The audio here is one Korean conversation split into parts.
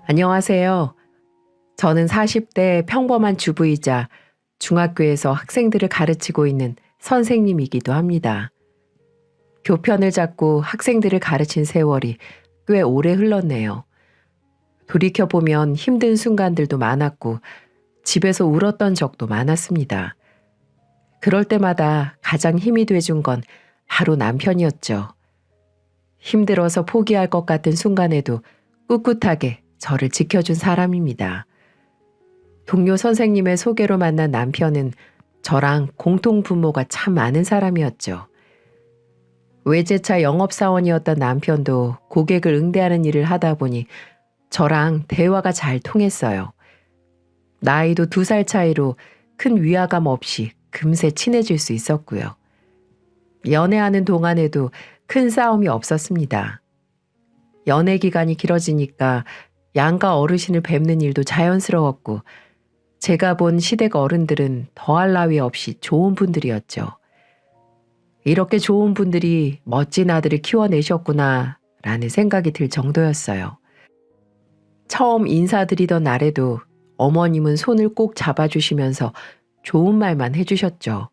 안녕하세요. 저는 40대 평범한 주부이자 중학교에서 학생들을 가르치고 있는 선생님이기도 합니다. 교편을 잡고 학생들을 가르친 세월이 꽤 오래 흘렀네요. 돌이켜보면 힘든 순간들도 많았고 집에서 울었던 적도 많았습니다. 그럴 때마다 가장 힘이 돼준 건 바로 남편이었죠. 힘들어서 포기할 것 같은 순간에도 꿋꿋하게 저를 지켜준 사람입니다. 동료 선생님의 소개로 만난 남편은 저랑 공통 분모가 참 많은 사람이었죠. 외제차 영업사원이었던 남편도 고객을 응대하는 일을 하다 보니 저랑 대화가 잘 통했어요. 나이도 2살 차이로 큰 위화감 없이 금세 친해질 수 있었고요. 연애하는 동안에도 큰 싸움이 없었습니다. 연애 기간이 길어지니까 양가 어르신을 뵙는 일도 자연스러웠고 제가 본 시댁 어른들은 더할 나위 없이 좋은 분들이었죠. 이렇게 좋은 분들이 멋진 아들을 키워내셨구나 라는 생각이 들 정도였어요. 처음 인사드리던 날에도 어머님은 손을 꼭 잡아주시면서 좋은 말만 해주셨죠.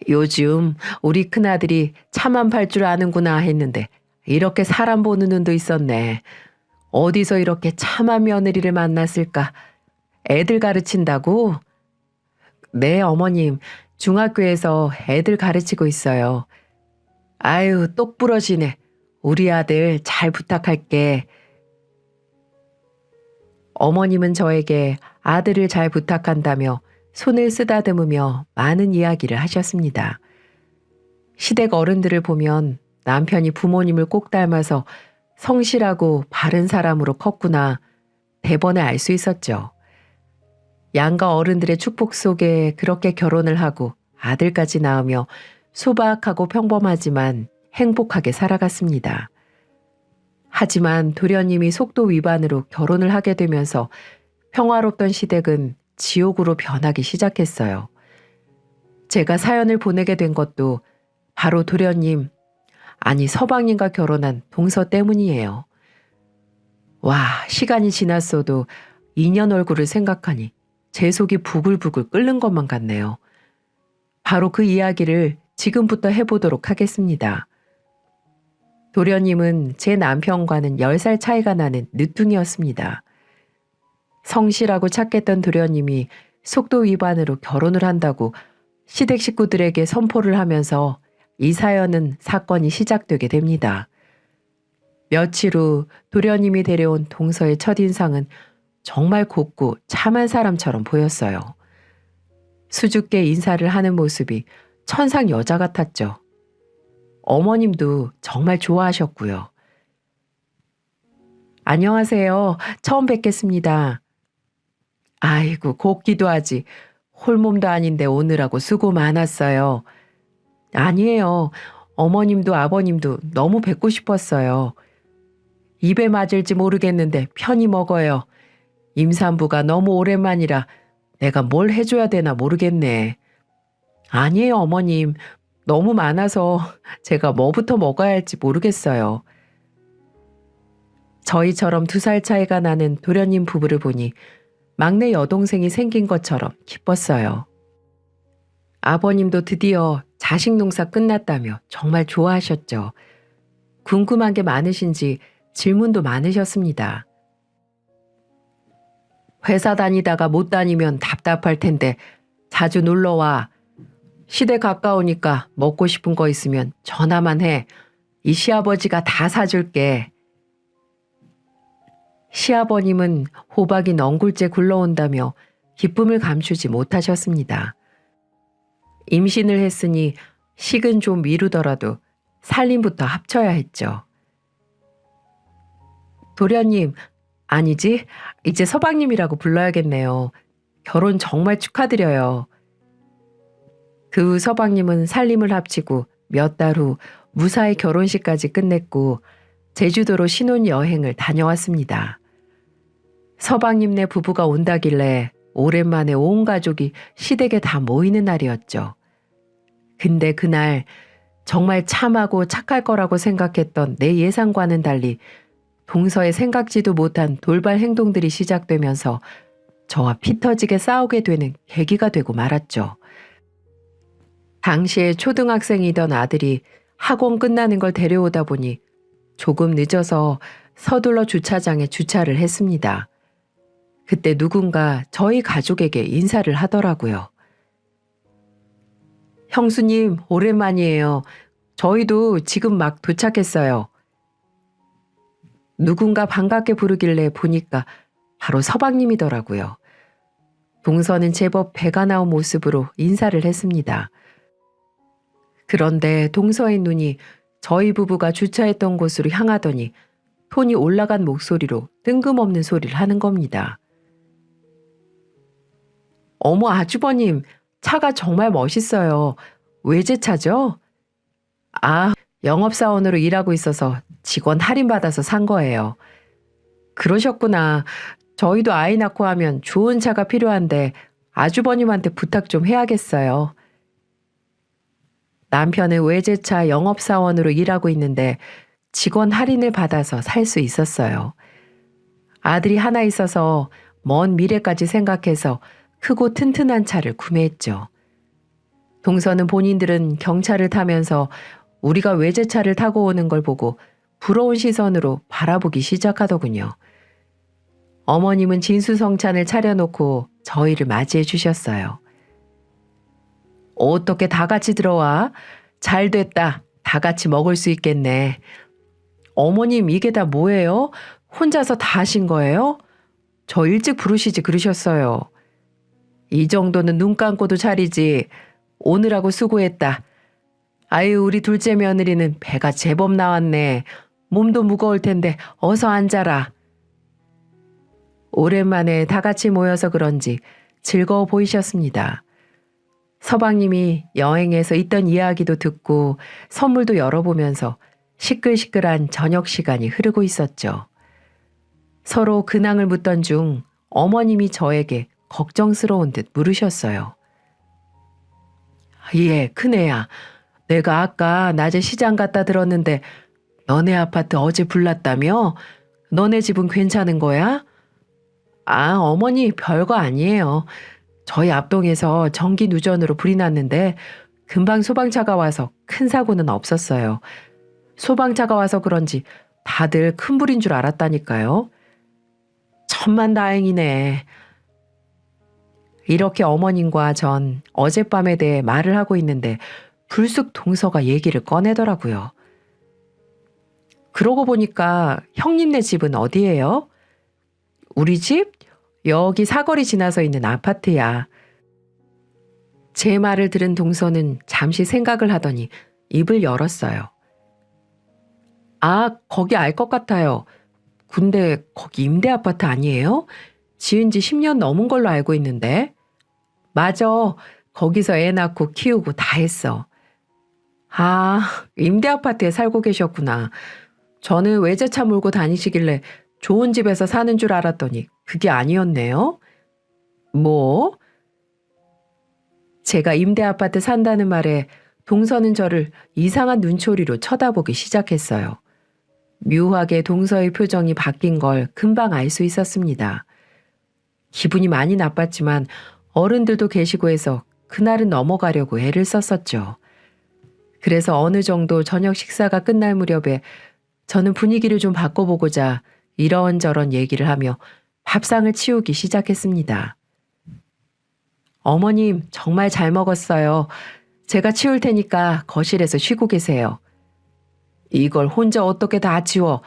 요즘 우리 큰아들이 차만 팔 줄 아는구나 했는데 이렇게 사람 보는 눈도 있었네. 어디서 이렇게 참한 며느리를 만났을까? 애들 가르친다고? 네, 어머님. 중학교에서 애들 가르치고 있어요. 아유, 똑부러지네. 우리 아들 잘 부탁할게. 어머님은 저에게 아들을 잘 부탁한다며 손을 쓰다듬으며 많은 이야기를 하셨습니다. 시댁 어른들을 보면 남편이 부모님을 꼭 닮아서 성실하고 바른 사람으로 컸구나 대번에 알 수 있었죠. 양가 어른들의 축복 속에 그렇게 결혼을 하고 아들까지 낳으며 소박하고 평범하지만 행복하게 살아갔습니다. 하지만 도련님이 속도 위반으로 결혼을 하게 되면서 평화롭던 시댁은 지옥으로 변하기 시작했어요. 제가 사연을 보내게 된 것도 바로 도련님, 아니 서방님과 결혼한 동서 때문이에요. 와, 시간이 지났어도 인연 얼굴을 생각하니 제 속이 부글부글 끓는 것만 같네요. 바로 그 이야기를 지금부터 해보도록 하겠습니다. 도련님은 제 남편과는 10살 차이가 나는 늦둥이였습니다. 성실하고 착했던 도련님이 속도 위반으로 결혼을 한다고 시댁 식구들에게 선포를 하면서 이 사건이 시작되게 됩니다. 며칠 후 도련님이 데려온 동서의 첫인상은 정말 곱고 참한 사람처럼 보였어요. 수줍게 인사를 하는 모습이 천상 여자 같았죠. 어머님도 정말 좋아하셨고요. 안녕하세요. 처음 뵙겠습니다. 아이고, 곱기도 하지. 홀몸도 아닌데 오느라고 수고 많았어요. 아니에요. 어머님도 아버님도 너무 뵙고 싶었어요. 입에 맞을지 모르겠는데 편히 먹어요. 임산부가 너무 오랜만이라 내가 뭘 해줘야 되나 모르겠네. 아니에요, 어머님. 너무 많아서 제가 뭐부터 먹어야 할지 모르겠어요. 저희처럼 2살 차이가 나는 도련님 부부를 보니 막내 여동생이 생긴 것처럼 기뻤어요. 아버님도 드디어 자식 농사 끝났다며 정말 좋아하셨죠. 궁금한 게 많으신지 질문도 많으셨습니다. 회사 다니다가 못 다니면 답답할 텐데 자주 놀러와. 시댁 가까우니까 먹고 싶은 거 있으면 전화만 해. 이 시아버지가 다 사줄게. 시아버님은 호박이 넝굴째 굴러온다며 기쁨을 감추지 못하셨습니다. 임신을 했으니 식은 좀 미루더라도 살림부터 합쳐야 했죠. 도련님, 아니지, 이제 서방님이라고 불러야겠네요. 결혼 정말 축하드려요. 그 후 서방님은 살림을 합치고 몇 달 후 무사히 결혼식까지 끝냈고 제주도로 신혼여행을 다녀왔습니다. 서방님네 부부가 온다길래 오랜만에 온 가족이 시댁에 다 모이는 날이었죠. 근데 그날 정말 참하고 착할 거라고 생각했던 내 예상과는 달리 동서의 생각지도 못한 돌발 행동들이 시작되면서 저와 피 터지게 싸우게 되는 계기가 되고 말았죠. 당시에 초등학생이던 아들이 학원 끝나는 걸 데려오다 보니 조금 늦어서 서둘러 주차장에 주차를 했습니다. 그때 누군가 저희 가족에게 인사를 하더라고요. 형수님, 오랜만이에요. 저희도 지금 막 도착했어요. 누군가 반갑게 부르길래 보니까 바로 서방님이더라고요. 동서는 제법 배가 나온 모습으로 인사를 했습니다. 그런데 동서의 눈이 저희 부부가 주차했던 곳으로 향하더니 톤이 올라간 목소리로 뜬금없는 소리를 하는 겁니다. 어머 아주버님, 차가 정말 멋있어요. 외제차죠? 아, 영업사원으로 일하고 있어서 직원 할인받아서 산 거예요. 그러셨구나. 저희도 아이 낳고 하면 좋은 차가 필요한데 아주버님한테 부탁 좀 해야겠어요. 남편은 외제차 영업사원으로 일하고 있는데 직원 할인을 받아서 살 수 있었어요. 아들이 하나 있어서 먼 미래까지 생각해서 크고 튼튼한 차를 구매했죠. 동서는 본인들은 경차를 타면서 우리가 외제차를 타고 오는 걸 보고 부러운 시선으로 바라보기 시작하더군요. 어머님은 진수성찬을 차려놓고 저희를 맞이해 주셨어요. 어떻게 다 같이 들어와? 잘 됐다. 다 같이 먹을 수 있겠네. 어머님 이게 다 뭐예요? 혼자서 다 하신 거예요? 저 일찍 부르시지 그러셨어요. 이 정도는 눈 감고도 차리지. 오느라고 수고했다. 아유 우리 둘째 며느리는 배가 제법 나왔네. 몸도 무거울 텐데 어서 앉아라. 오랜만에 다 같이 모여서 그런지 즐거워 보이셨습니다. 서방님이 여행에서 있던 이야기도 듣고 선물도 열어보면서 시끌시끌한 저녁 시간이 흐르고 있었죠. 서로 근황을 묻던 중 어머님이 저에게 걱정스러운 듯 물으셨어요. 예, 큰애야. 내가 아까 낮에 시장 갔다 들었는데 너네 아파트 어제 불났다며? 너네 집은 괜찮은 거야? 아, 어머니 별거 아니에요. 저희 앞동에서 전기 누전으로 불이 났는데 금방 소방차가 와서 큰 사고는 없었어요. 소방차가 와서 그런지 다들 큰 불인 줄 알았다니까요. 천만다행이네. 이렇게 어머님과 전 어젯밤에 대해 말을 하고 있는데 불쑥 동서가 얘기를 꺼내더라고요. 그러고 보니까 형님네 집은 어디예요? 우리 집? 여기 사거리 지나서 있는 아파트야. 제 말을 들은 동서는 잠시 생각을 하더니 입을 열었어요. 아, 거기 알 것 같아요. 근데 거기 임대 아파트 아니에요? 지은 지 10년 넘은 걸로 알고 있는데. 맞아. 거기서 애 낳고 키우고 다 했어. 아, 임대 아파트에 살고 계셨구나. 저는 외제차 몰고 다니시길래 좋은 집에서 사는 줄 알았더니 그게 아니었네요. 뭐? 제가 임대 아파트 산다는 말에 동서는 저를 이상한 눈초리로 쳐다보기 시작했어요. 묘하게 동서의 표정이 바뀐 걸 금방 알 수 있었습니다. 기분이 많이 나빴지만 어른들도 계시고 해서 그날은 넘어가려고 애를 썼었죠. 그래서 어느 정도 저녁 식사가 끝날 무렵에 저는 분위기를 좀 바꿔보고자 이런저런 얘기를 하며 밥상을 치우기 시작했습니다. 어머님 정말 잘 먹었어요. 제가 치울 테니까 거실에서 쉬고 계세요. 이걸 혼자 어떻게 다 치워.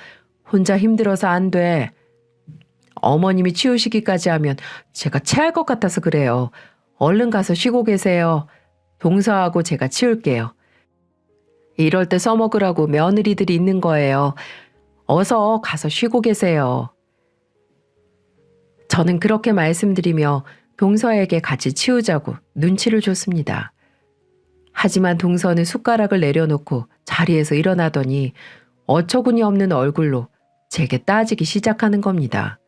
혼자 힘들어서 안 돼. 어머님이 치우시기까지 하면 제가 체할 것 같아서 그래요. 얼른 가서 쉬고 계세요. 동서하고 제가 치울게요. 이럴 때 써먹으라고 며느리들이 있는 거예요. 어서 가서 쉬고 계세요. 저는 그렇게 말씀드리며 동서에게 같이 치우자고 눈치를 줬습니다. 하지만 동서는 숟가락을 내려놓고 자리에서 일어나더니 어처구니 없는 얼굴로 제게 따지기 시작하는 겁니다.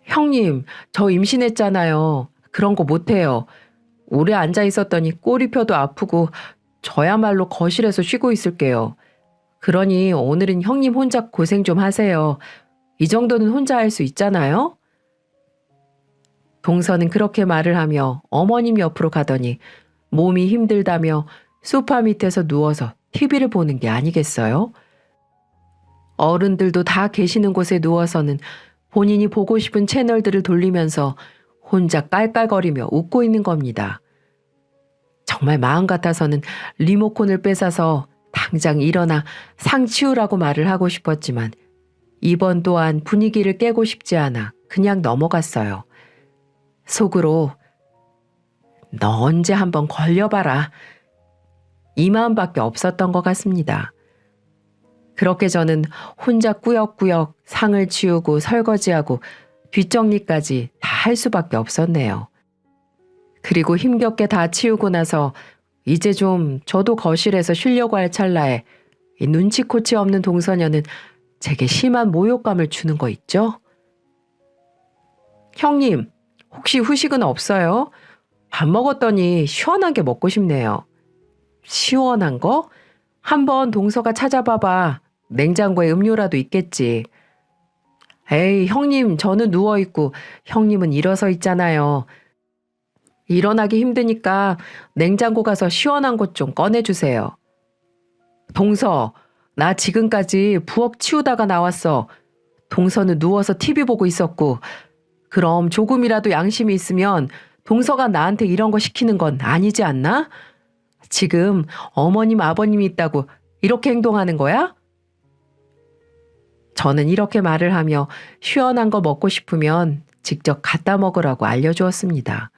형님, 저 임신했잖아요. 그런 거 못해요. 오래 앉아 있었더니 꼬리뼈도 아프고 저야말로 거실에서 쉬고 있을게요. 그러니 오늘은 형님 혼자 고생 좀 하세요. 이 정도는 혼자 할 수 있잖아요? 동서는 그렇게 말을 하며 어머님 옆으로 가더니 몸이 힘들다며 소파 밑에서 누워서 TV를 보는 게 아니겠어요? 어른들도 다 계시는 곳에 누워서는 본인이 보고 싶은 채널들을 돌리면서 혼자 깔깔거리며 웃고 있는 겁니다. 정말 마음 같아서는 리모컨을 뺏어서 당장 일어나 상 치우라고 말을 하고 싶었지만 이번 또한 분위기를 깨고 싶지 않아 그냥 넘어갔어요. 속으로 너 언제 한번 걸려봐라. 이 마음밖에 없었던 것 같습니다. 그렇게 저는 혼자 꾸역꾸역 상을 치우고 설거지하고 뒷정리까지 다 할 수밖에 없었네요. 그리고 힘겹게 다 치우고 나서 이제 좀 저도 거실에서 쉬려고 할 찰나에 이 눈치코치 없는 동서녀는 제게 심한 모욕감을 주는 거 있죠? 형님, 혹시 후식은 없어요? 밥 먹었더니 시원한 게 먹고 싶네요. 시원한 거? 한번 동서가 찾아봐봐. 냉장고에 음료라도 있겠지. 에이, 형님, 저는 누워있고 형님은 일어서 있잖아요. 일어나기 힘드니까 냉장고 가서 시원한 것 좀 꺼내주세요. 동서, 나 지금까지 부엌 치우다가 나왔어. 동서는 누워서 TV 보고 있었고, 그럼 조금이라도 양심이 있으면 동서가 나한테 이런 거 시키는 건 아니지 않나? 지금 어머님, 아버님이 있다고 이렇게 행동하는 거야? 저는 이렇게 말을 하며 시원한 거 먹고 싶으면 직접 갖다 먹으라고 알려주었습니다.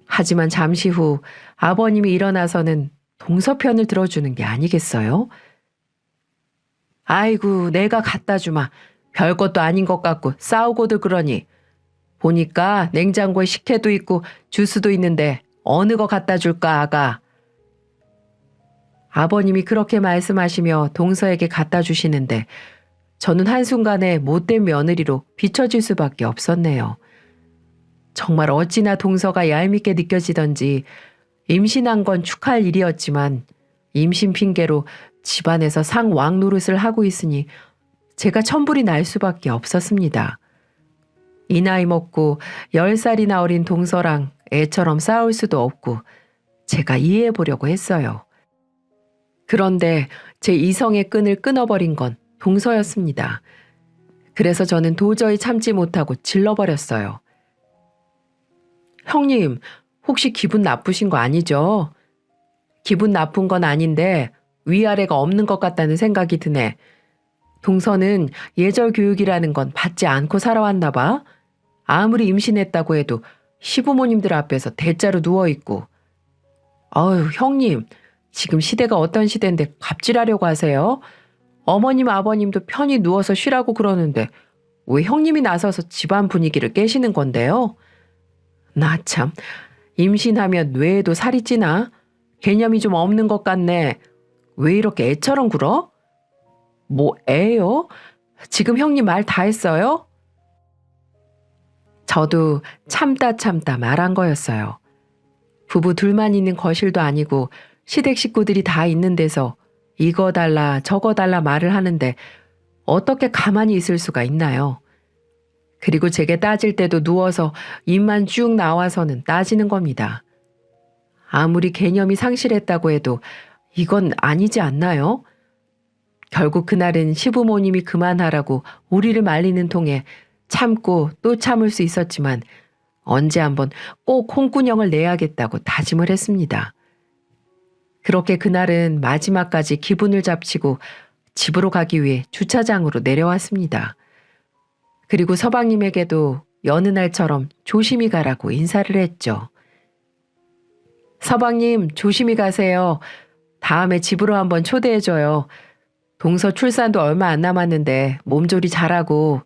하지만 잠시 후 아버님이 일어나서는 동서 편을 들어주는 게 아니겠어요? 아이고, 내가 갖다 주마. 별것도 아닌 것 같고 싸우고들 그러니. 보니까 냉장고에 식혜도 있고 주스도 있는데 어느 거 갖다 줄까, 아가? 아버님이 그렇게 말씀하시며 동서에게 갖다 주시는데 저는 한순간에 못된 며느리로 비춰질 수밖에 없었네요. 정말 어찌나 동서가 얄밉게 느껴지던지 임신한 건 축하할 일이었지만 임신 핑계로 집안에서 상왕 노릇을 하고 있으니 제가 천불이 날 수밖에 없었습니다. 이 나이 먹고 10살이나 어린 동서랑 애처럼 싸울 수도 없고 제가 이해해 보려고 했어요. 그런데 제 이성의 끈을 끊어버린 건 동서였습니다. 그래서 저는 도저히 참지 못하고 질러버렸어요. 형님, 혹시 기분 나쁘신 거 아니죠? 기분 나쁜 건 아닌데 위아래가 없는 것 같다는 생각이 드네. 동서는 예절 교육이라는 건 받지 않고 살아왔나 봐. 아무리 임신했다고 해도 시부모님들 앞에서 대자로 누워있고. 아유, 형님, 지금 시대가 어떤 시대인데 갑질하려고 하세요? 어머님, 아버님도 편히 누워서 쉬라고 그러는데 왜 형님이 나서서 집안 분위기를 깨시는 건데요? 나 참, 임신하면 뇌에도 살이 찌나? 개념이 좀 없는 것 같네. 왜 이렇게 애처럼 굴어? 뭐 애요? 지금 형님 말 다 했어요? 저도 참다 말한 거였어요. 부부 둘만 있는 거실도 아니고 시댁 식구들이 다 있는 데서 이거 달라 저거 달라 말을 하는데 어떻게 가만히 있을 수가 있나요? 그리고 제게 따질 때도 누워서 입만 쭉 나와서는 따지는 겁니다. 아무리 개념이 상실했다고 해도 이건 아니지 않나요? 결국 그날은 시부모님이 그만하라고 우리를 말리는 통에 참고 또 참을 수 있었지만 언제 한번 꼭 홍군형을 내야겠다고 다짐을 했습니다. 그렇게 그날은 마지막까지 기분을 잡치고 집으로 가기 위해 주차장으로 내려왔습니다. 그리고 서방님에게도 여느 날처럼 조심히 가라고 인사를 했죠. 서방님, 조심히 가세요. 다음에 집으로 한번 초대해줘요. 동서 출산도 얼마 안 남았는데 몸조리 잘하고.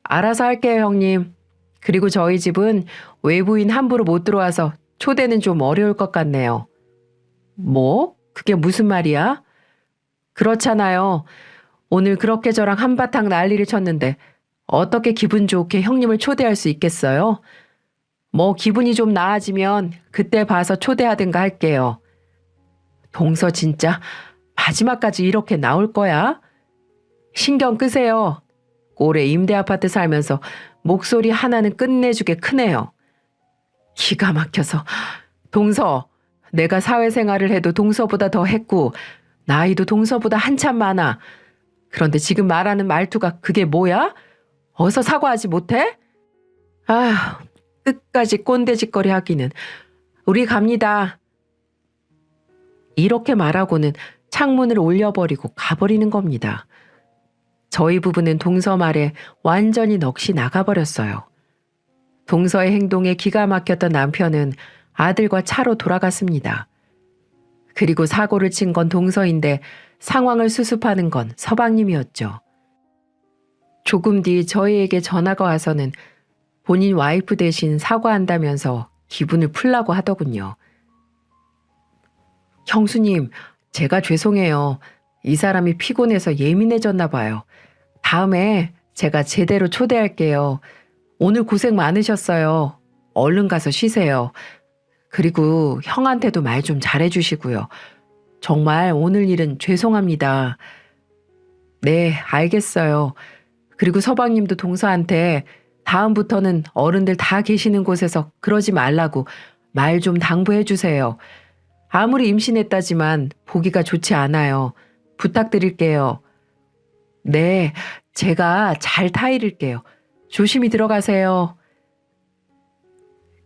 알아서 할게요, 형님. 그리고 저희 집은 외부인 함부로 못 들어와서 초대는 좀 어려울 것 같네요. 뭐? 그게 무슨 말이야? 그렇잖아요. 오늘 그렇게 저랑 한바탕 난리를 쳤는데 어떻게 기분 좋게 형님을 초대할 수 있겠어요? 뭐 기분이 좀 나아지면 그때 봐서 초대하든가 할게요. 동서 진짜 마지막까지 이렇게 나올 거야? 신경 끄세요. 올해 임대 아파트 살면서 목소리 하나는 끝내주게 크네요. 기가 막혀서. 동서, 내가 사회생활을 해도 동서보다 더 했고 나이도 동서보다 한참 많아. 그런데 지금 말하는 말투가 그게 뭐야? 어서 사과하지 못해? 아, 끝까지 꼰대짓거리 하기는. 우리 갑니다. 이렇게 말하고는 창문을 올려버리고 가버리는 겁니다. 저희 부부는 동서 말에 완전히 넋이 나가버렸어요. 동서의 행동에 기가 막혔던 남편은 아들과 차로 돌아갔습니다. 그리고 사고를 친 건 동서인데 상황을 수습하는 건 서방님이었죠. 조금 뒤 저희에게 전화가 와서는 본인 와이프 대신 사과한다면서 기분을 풀라고 하더군요. 형수님, 제가 죄송해요. 이 사람이 피곤해서 예민해졌나 봐요. 다음에 제가 제대로 초대할게요. 오늘 고생 많으셨어요. 얼른 가서 쉬세요. 그리고 형한테도 말 좀 잘해주시고요. 정말 오늘 일은 죄송합니다. 네, 알겠어요. 그리고 서방님도 동서한테 다음부터는 어른들 다 계시는 곳에서 그러지 말라고 말 좀 당부해 주세요. 아무리 임신했다지만 보기가 좋지 않아요. 부탁드릴게요. 네, 제가 잘 타이를게요. 조심히 들어가세요.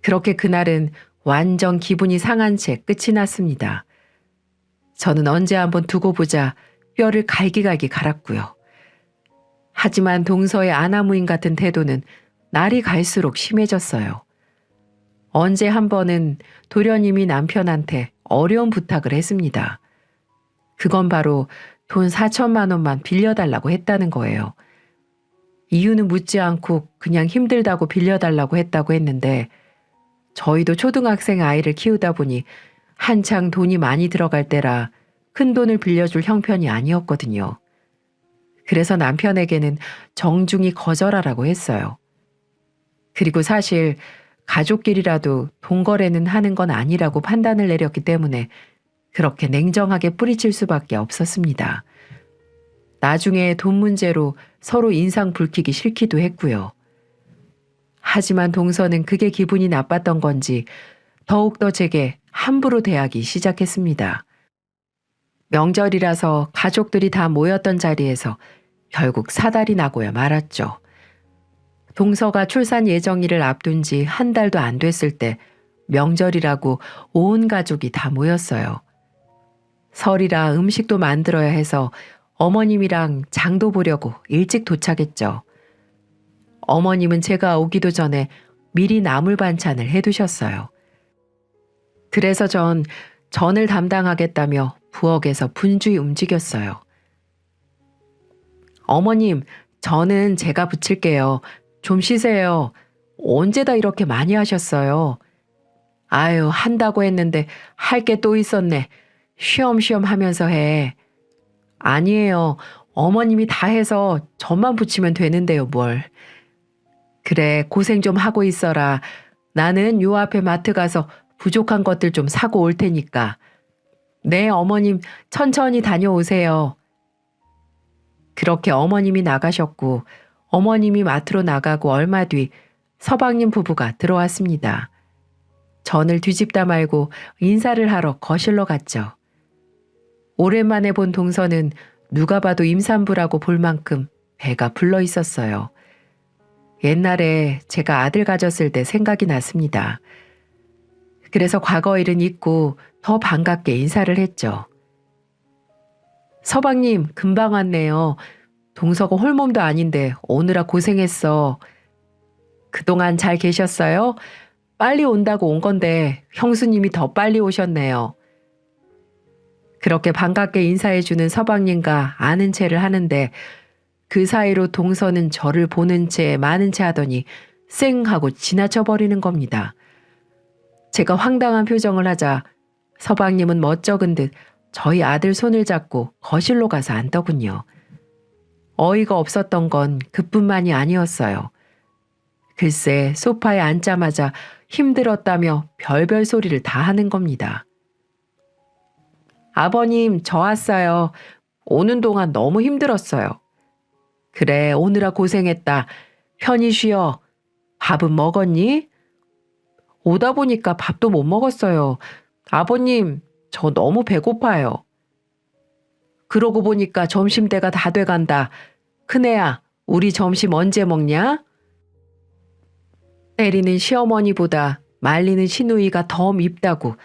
그렇게 그날은 완전 기분이 상한 채 끝이 났습니다. 저는 언제 한번 두고 보자 뼈를 갈기갈기 갈았고요. 하지만 동서의 아나무인 같은 태도는 날이 갈수록 심해졌어요. 언제 한 번은 도련님이 남편한테 어려운 부탁을 했습니다. 그건 바로 돈 4천만 원만 빌려달라고 했다는 거예요. 이유는 묻지 않고 그냥 힘들다고 빌려달라고 했다고 했는데 저희도 초등학생 아이를 키우다 보니 한창 돈이 많이 들어갈 때라 큰 돈을 빌려줄 형편이 아니었거든요. 그래서 남편에게는 정중히 거절하라고 했어요. 그리고 사실 가족끼리라도 돈 거래는 하는 건 아니라고 판단을 내렸기 때문에 그렇게 냉정하게 뿌리칠 수밖에 없었습니다. 나중에 돈 문제로 서로 인상 붉히기 싫기도 했고요. 하지만 동서는 그게 기분이 나빴던 건지 더욱더 제게 함부로 대하기 시작했습니다. 명절이라서 가족들이 다 모였던 자리에서 결국 사달이 나고야 말았죠. 동서가 출산 예정일을 앞둔 지 한 달도 안 됐을 때 명절이라고 온 가족이 다 모였어요. 설이라 음식도 만들어야 해서 어머님이랑 장도 보려고 일찍 도착했죠. 어머님은 제가 오기도 전에 미리 나물 반찬을 해두셨어요. 그래서 전을 담당하겠다며 부엌에서 분주히 움직였어요. 어머님, 저는 제가 부칠게요. 좀 쉬세요. 언제 다 이렇게 많이 하셨어요? 아유, 한다고 했는데 할 게 또 있었네. 쉬엄쉬엄 하면서 해. 아니에요. 어머님이 다 해서 전만 부치면 되는데요, 뭘. 그래, 고생 좀 하고 있어라. 나는 요 앞에 마트 가서 부족한 것들 좀 사고 올 테니까. 네, 어머님 천천히 다녀오세요. 그렇게 어머님이 나가셨고 어머님이 마트로 나가고 얼마 뒤 서방님 부부가 들어왔습니다. 전을 뒤집다 말고 인사를 하러 거실로 갔죠. 오랜만에 본 동서는 누가 봐도 임산부라고 볼 만큼 배가 불러 있었어요. 옛날에 제가 아들 가졌을 때 생각이 났습니다. 그래서 과거 일은 잊고 더 반갑게 인사를 했죠. 서방님, 금방 왔네요. 동서가 홀몸도 아닌데 오느라 고생했어. 그동안 잘 계셨어요? 빨리 온다고 온 건데 형수님이 더 빨리 오셨네요. 그렇게 반갑게 인사해주는 서방님과 아는 체를 하는데 그 사이로 동서는 저를 보는 채 마는 채 하더니 쌩 하고 지나쳐 버리는 겁니다. 제가 황당한 표정을 하자 서방님은 멋쩍은 듯 저희 아들 손을 잡고 거실로 가서 앉더군요. 어이가 없었던 건 그뿐만이 아니었어요. 글쎄 소파에 앉자마자 힘들었다며 별별 소리를 다 하는 겁니다. 아버님, 저 왔어요. 오는 동안 너무 힘들었어요. 그래, 오느라 고생했다. 편히 쉬어. 밥은 먹었니? 오다 보니까 밥도 못 먹었어요. 아버님, 저 너무 배고파요. 그러고 보니까 점심때가 다 돼간다. 큰애야, 우리 점심 언제 먹냐? 때리는 시어머니보다 말리는 시누이가 더 밉다고.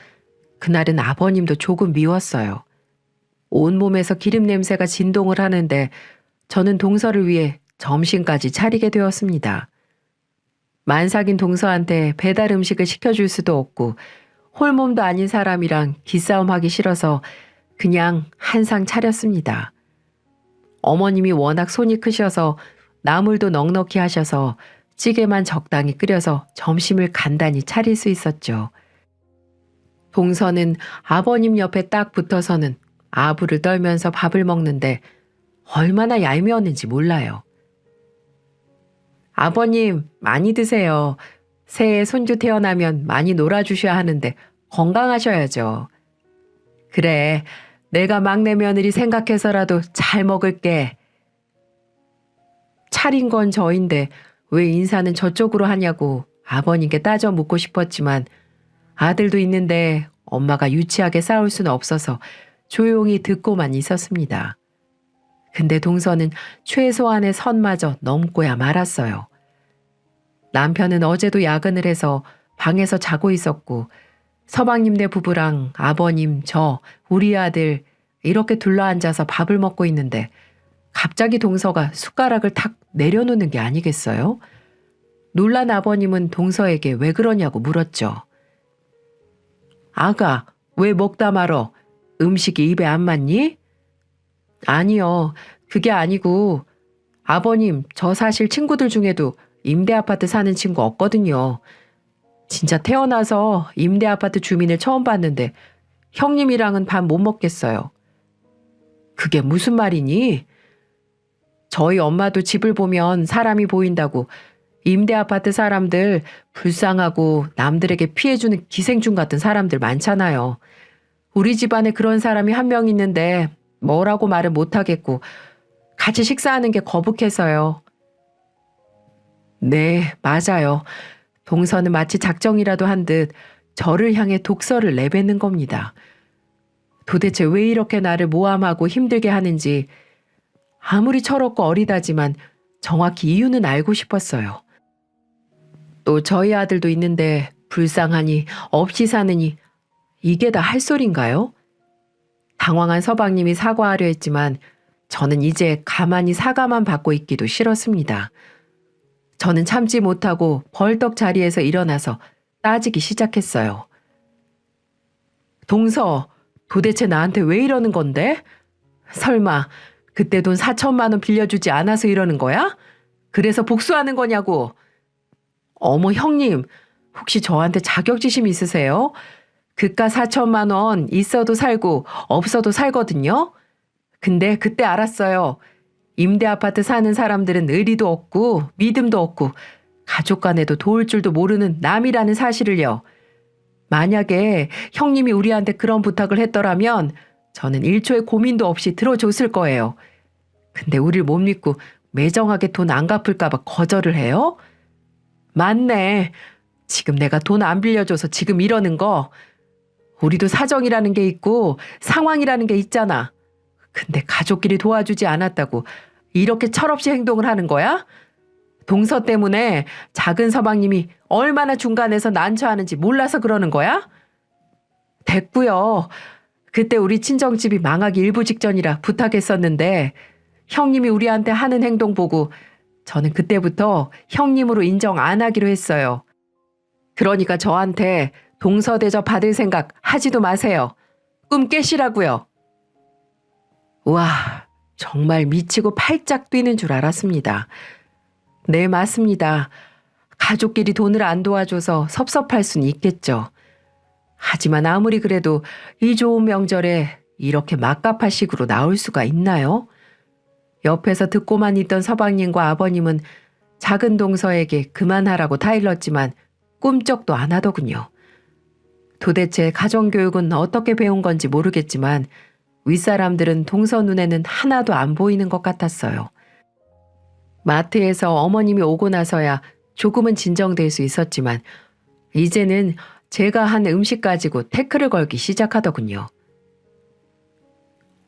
그날은 아버님도 조금 미웠어요. 온몸에서 기름 냄새가 진동을 하는데 저는 동서를 위해 점심까지 차리게 되었습니다. 만삭인 동서한테 배달 음식을 시켜줄 수도 없고 홀몸도 아닌 사람이랑 기싸움하기 싫어서 그냥 한 상 차렸습니다. 어머님이 워낙 손이 크셔서 나물도 넉넉히 하셔서 찌개만 적당히 끓여서 점심을 간단히 차릴 수 있었죠. 동서는 아버님 옆에 딱 붙어서는 아부를 떨면서 밥을 먹는데 얼마나 얄미웠는지 몰라요. 아버님, 많이 드세요. 새해 손주 태어나면 많이 놀아주셔야 하는데 건강하셔야죠. 그래, 내가 막내 며느리 생각해서라도 잘 먹을게. 차린 건 저인데 왜 인사는 저쪽으로 하냐고 아버님께 따져 묻고 싶었지만 아들도 있는데 엄마가 유치하게 싸울 수는 없어서 조용히 듣고만 있었습니다. 근데 동서는 최소한의 선마저 넘고야 말았어요. 남편은 어제도 야근을 해서 방에서 자고 있었고 서방님네 부부랑 아버님, 저, 우리 아들 이렇게 둘러앉아서 밥을 먹고 있는데 갑자기 동서가 숟가락을 탁 내려놓는 게 아니겠어요? 놀란 아버님은 동서에게 왜 그러냐고 물었죠. 아가, 왜 먹다 말어? 음식이 입에 안 맞니? 아니요, 그게 아니고 아버님, 저 사실 친구들 중에도 임대 아파트 사는 친구 없거든요. 진짜 태어나서 임대 아파트 주민을 처음 봤는데 형님이랑은 밥 못 먹겠어요. 그게 무슨 말이니? 저희 엄마도 집을 보면 사람이 보인다고 임대 아파트 사람들 불쌍하고 남들에게 피해주는 기생충 같은 사람들 많잖아요. 우리 집안에 그런 사람이 한 명 있는데 뭐라고 말을 못하겠고 같이 식사하는 게 거북해서요. 네, 맞아요. 동서는 마치 작정이라도 한 듯 저를 향해 독서를 내뱉는 겁니다. 도대체 왜 이렇게 나를 모함하고 힘들게 하는지 아무리 철없고 어리다지만 정확히 이유는 알고 싶었어요. 또 저희 아들도 있는데 불쌍하니 없이 사느니 이게 다 할 소린가요? 당황한 서방님이 사과하려 했지만 저는 이제 가만히 사과만 받고 있기도 싫었습니다. 저는 참지 못하고 벌떡 자리에서 일어나서 따지기 시작했어요. 동서, 도대체 나한테 왜 이러는 건데? 설마 그때 돈 4천만 원 빌려주지 않아서 이러는 거야? 그래서 복수하는 거냐고. 어머 형님, 혹시 저한테 자격지심 있으세요? 그깟 4천만 원 있어도 살고 없어도 살거든요. 근데 그때 알았어요. 임대 아파트 사는 사람들은 의리도 없고 믿음도 없고 가족 간에도 도울 줄도 모르는 남이라는 사실을요. 만약에 형님이 우리한테 그런 부탁을 했더라면 저는 1초의 고민도 없이 들어줬을 거예요. 근데 우릴 못 믿고 매정하게 돈 안 갚을까 봐 거절을 해요? 맞네. 지금 내가 돈 안 빌려줘서 지금 이러는 거. 우리도 사정이라는 게 있고 상황이라는 게 있잖아. 근데 가족끼리 도와주지 않았다고 이렇게 철없이 행동을 하는 거야? 동서 때문에 작은 서방님이 얼마나 중간에서 난처하는지 몰라서 그러는 거야? 됐고요. 그때 우리 친정집이 망하기 일부 직전이라 부탁했었는데 형님이 우리한테 하는 행동 보고 저는 그때부터 형님으로 인정 안 하기로 했어요. 그러니까 저한테 동서 대접 받을 생각 하지도 마세요. 꿈 깨시라고요. 와, 정말 미치고 팔짝 뛰는 줄 알았습니다. 네, 맞습니다. 가족끼리 돈을 안 도와줘서 섭섭할 순 있겠죠. 하지만 아무리 그래도 이 좋은 명절에 이렇게 막갑할 식으로 나올 수가 있나요? 옆에서 듣고만 있던 서방님과 아버님은 작은 동서에게 그만하라고 타일렀지만 꿈쩍도 안 하더군요. 도대체 가정교육은 어떻게 배운 건지 모르겠지만 윗사람들은 동서 눈에는 하나도 안 보이는 것 같았어요. 마트에서 어머님이 오고 나서야 조금은 진정될 수 있었지만 이제는 제가 한 음식 가지고 태클을 걸기 시작하더군요.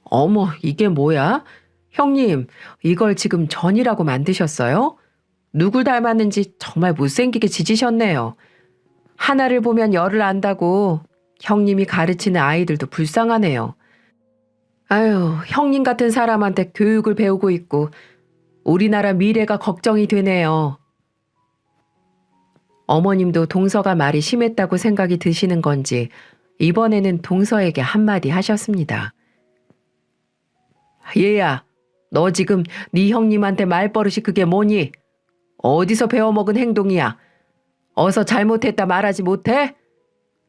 어머, 이게 뭐야? 형님, 이걸 지금 전이라고 만드셨어요? 누굴 닮았는지 정말 못생기게 지지셨네요. 하나를 보면 열을 안다고 형님이 가르치는 아이들도 불쌍하네요. 아유, 형님 같은 사람한테 교육을 배우고 있고 우리나라 미래가 걱정이 되네요. 어머님도 동서가 말이 심했다고 생각이 드시는 건지 이번에는 동서에게 한마디 하셨습니다. 얘야, 너 지금 네 형님한테 말버릇이 그게 뭐니? 어디서 배워먹은 행동이야? 어서 잘못했다 말하지 못해?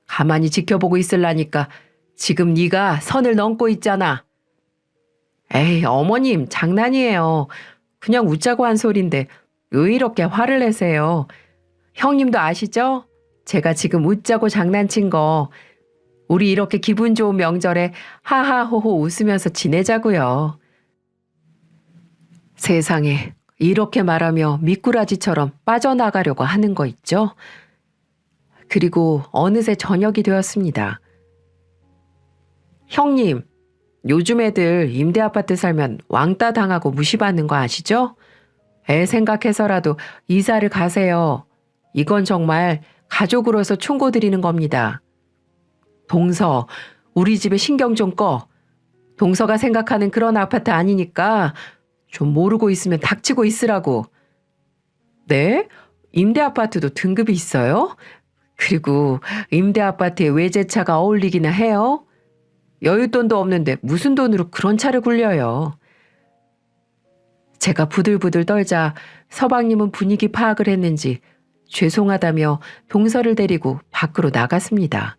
가만히 지켜보고 있으려니까 지금 네가 선을 넘고 있잖아. 에이, 어머님, 장난이에요. 그냥 웃자고 한 소린데 왜 이렇게 화를 내세요? 형님도 아시죠? 제가 지금 웃자고 장난친 거. 우리 이렇게 기분 좋은 명절에 하하호호 웃으면서 지내자고요. 세상에, 이렇게 말하며 미꾸라지처럼 빠져나가려고 하는 거 있죠? 그리고 어느새 저녁이 되었습니다. 형님, 요즘 애들 임대아파트 살면 왕따 당하고 무시받는 거 아시죠? 애 생각해서라도 이사를 가세요. 이건 정말 가족으로서 충고드리는 겁니다. 동서, 우리 집에 신경 좀 꺼. 동서가 생각하는 그런 아파트 아니니까 좀 모르고 있으면 닥치고 있으라고. 네? 임대아파트도 등급이 있어요? 그리고 임대아파트에 외제차가 어울리기나 해요? 여윳돈도 없는데 무슨 돈으로 그런 차를 굴려요. 제가 부들부들 떨자 서방님은 분위기 파악을 했는지 죄송하다며 동서를 데리고 밖으로 나갔습니다.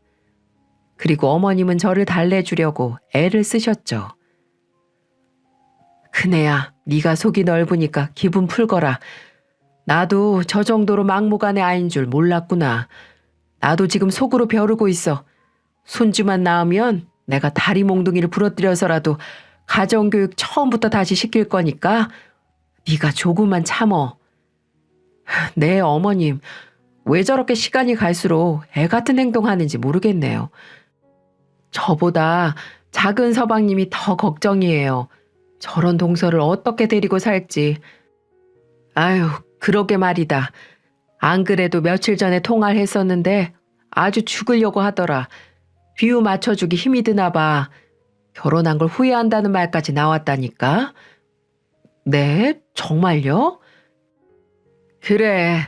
그리고 어머님은 저를 달래주려고 애를 쓰셨죠. 큰애야, 네가 속이 넓으니까 기분 풀거라. 나도 저 정도로 막무가내 아인 줄 몰랐구나. 나도 지금 속으로 벼르고 있어. 손주만 낳으면 내가 다리 몽둥이를 부러뜨려서라도 가정교육 처음부터 다시 시킬 거니까 네가 조금만 참어. 네, 어머님. 왜 저렇게 시간이 갈수록 애 같은 행동하는지 모르겠네요. 저보다 작은 서방님이 더 걱정이에요. 저런 동서를 어떻게 데리고 살지. 아유, 그러게 말이다. 안 그래도 며칠 전에 통화를 했었는데 아주 죽으려고 하더라. 비유 맞춰주기 힘이 드나 봐. 결혼한 걸 후회한다는 말까지 나왔다니까. 네? 정말요? 그래.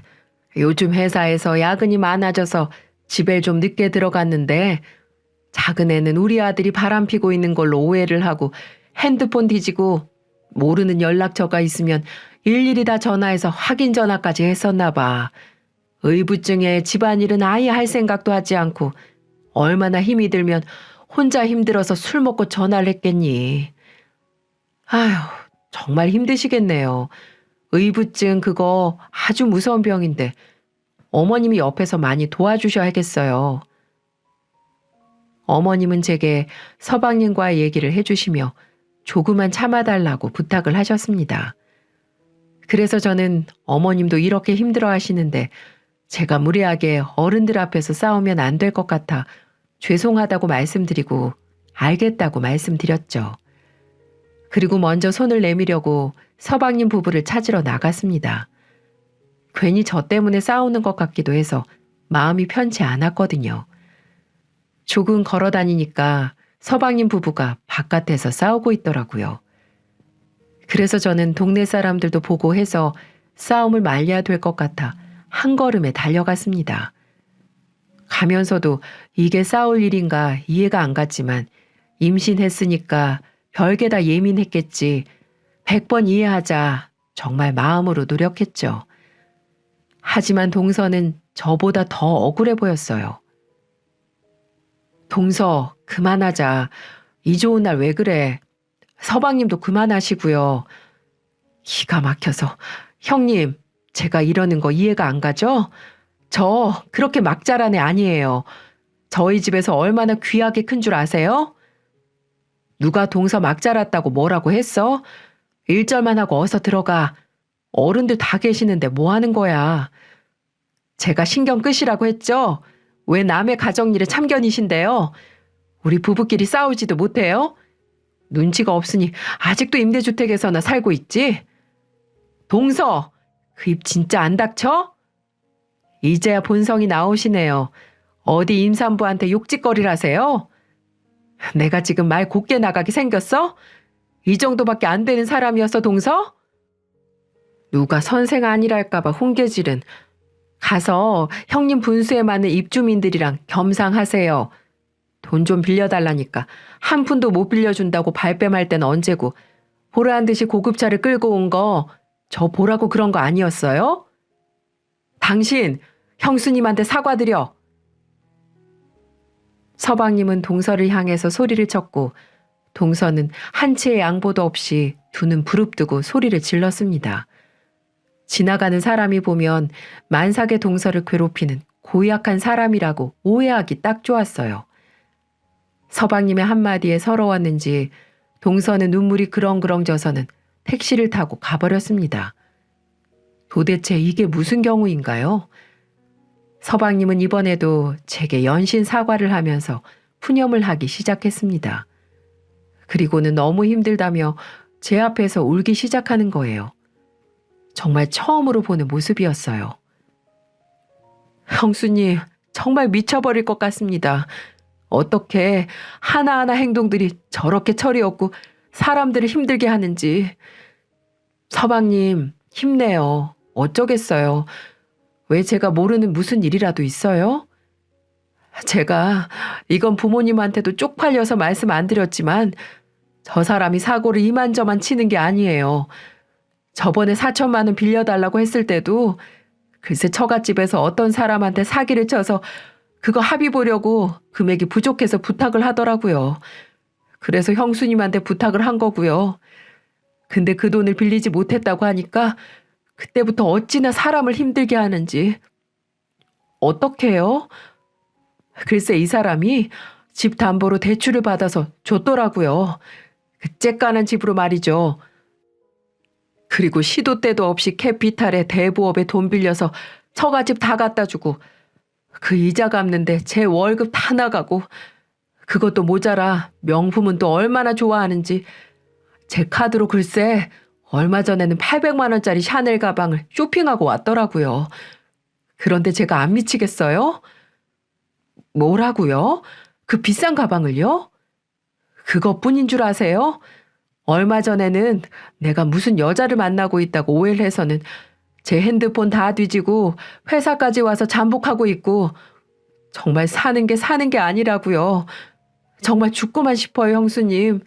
요즘 회사에서 야근이 많아져서 집에 좀 늦게 들어갔는데 작은 애는 우리 아들이 바람피고 있는 걸로 오해를 하고 핸드폰 뒤지고 모르는 연락처가 있으면 일일이 다 전화해서 확인 전화까지 했었나 봐. 의부증에 집안일은 아예 할 생각도 하지 않고 얼마나 힘이 들면 혼자 힘들어서 술 먹고 전화를 했겠니. 아휴, 정말 힘드시겠네요. 의부증 그거 아주 무서운 병인데 어머님이 옆에서 많이 도와주셔야겠어요. 어머님은 제게 서방님과의 얘기를 해주시며 조금만 참아달라고 부탁을 하셨습니다. 그래서 저는 어머님도 이렇게 힘들어 하시는데 제가 무리하게 어른들 앞에서 싸우면 안 될 것 같아 죄송하다고 말씀드리고 알겠다고 말씀드렸죠. 그리고 먼저 손을 내미려고 서방님 부부를 찾으러 나갔습니다. 괜히 저 때문에 싸우는 것 같기도 해서 마음이 편치 않았거든요. 조금 걸어 다니니까 서방님 부부가 바깥에서 싸우고 있더라고요. 그래서 저는 동네 사람들도 보고 해서 싸움을 말려야 될 것 같아 한 걸음에 달려갔습니다. 가면서도 이게 싸울 일인가 이해가 안 갔지만 임신했으니까 별게 다 예민했겠지. 100번 이해하자 정말 마음으로 노력했죠. 하지만 동서는 저보다 더 억울해 보였어요. 동서, 그만하자. 이 좋은 날 왜 그래? 서방님도 그만하시고요. 기가 막혀서. 형님, 제가 이러는 거 이해가 안 가죠? 저 그렇게 막 자란 애 아니에요. 저희 집에서 얼마나 귀하게 큰 줄 아세요? 누가 동서 막 자랐다고 뭐라고 했어? 1절만 하고 어서 들어가. 어른들 다 계시는데 뭐 하는 거야? 제가 신경 끄시라고 했죠? 왜 남의 가정일에 참견이신데요? 우리 부부끼리 싸우지도 못해요? 눈치가 없으니 아직도 임대주택에서나 살고 있지? 동서, 그 입 진짜 안 닥쳐? 이제야 본성이 나오시네요. 어디 임산부한테 욕짓거리라세요? 내가 지금 말 곱게 나가게 생겼어? 이 정도밖에 안 되는 사람이었어, 동서? 누가 선생 아니랄까봐 훈계질은. 가서 형님 분수에 맞는 입주민들이랑 겸상하세요. 돈 좀 빌려달라니까 한 푼도 못 빌려준다고 발뺌할 땐 언제고 보라한 듯이 고급차를 끌고 온 거 저 보라고 그런 거 아니었어요? 당신 형수님한테 사과드려. 서방님은 동서를 향해서 소리를 쳤고 동서는 한 채의 양보도 없이 두 눈 부릅뜨고 소리를 질렀습니다. 지나가는 사람이 보면 만삭의 동서를 괴롭히는 고약한 사람이라고 오해하기 딱 좋았어요. 서방님의 한마디에 서러웠는지 동서는 눈물이 그렁그렁 져서는 택시를 타고 가버렸습니다. 도대체 이게 무슨 경우인가요? 서방님은 이번에도 제게 연신 사과를 하면서 푸념을 하기 시작했습니다. 그리고는 너무 힘들다며 제 앞에서 울기 시작하는 거예요. 정말 처음으로 보는 모습이었어요. 형수님, 정말 미쳐버릴 것 같습니다. 어떻게 하나하나 행동들이 저렇게 철이 없고 사람들을 힘들게 하는지. 서방님, 힘내요. 어쩌겠어요. 왜 제가 모르는 무슨 일이라도 있어요? 제가 이건 부모님한테도 쪽팔려서 말씀 안 드렸지만 저 사람이 사고를 이만저만 치는 게 아니에요. 저번에 4천만 원 빌려달라고 했을 때도 글쎄 처갓집에서 어떤 사람한테 사기를 쳐서 그거 합의 보려고 금액이 부족해서 부탁을 하더라고요. 그래서 형수님한테 부탁을 한 거고요. 근데 그 돈을 빌리지 못했다고 하니까 그때부터 어찌나 사람을 힘들게 하는지. 어떻게 해요? 글쎄 이 사람이 집 담보로 대출을 받아서 줬더라고요. 그 쬐깐한 집으로 말이죠. 그리고 시도 때도 없이 캐피탈에 대부업에 돈 빌려서 처갓집 다 갖다 주고 그 이자 갚는데 제 월급 다 나가고 그것도 모자라 명품은 또 얼마나 좋아하는지 제 카드로 글쎄 얼마 전에는 800만 원짜리 샤넬 가방을 쇼핑하고 왔더라고요. 그런데 제가 안 미치겠어요? 뭐라고요? 그 비싼 가방을요? 그것뿐인 줄 아세요? 얼마 전에는 내가 무슨 여자를 만나고 있다고 오해를 해서는 제 핸드폰 다 뒤지고 회사까지 와서 잠복하고 있고 정말 사는 게 아니라고요. 정말 죽고만 싶어요, 형수님.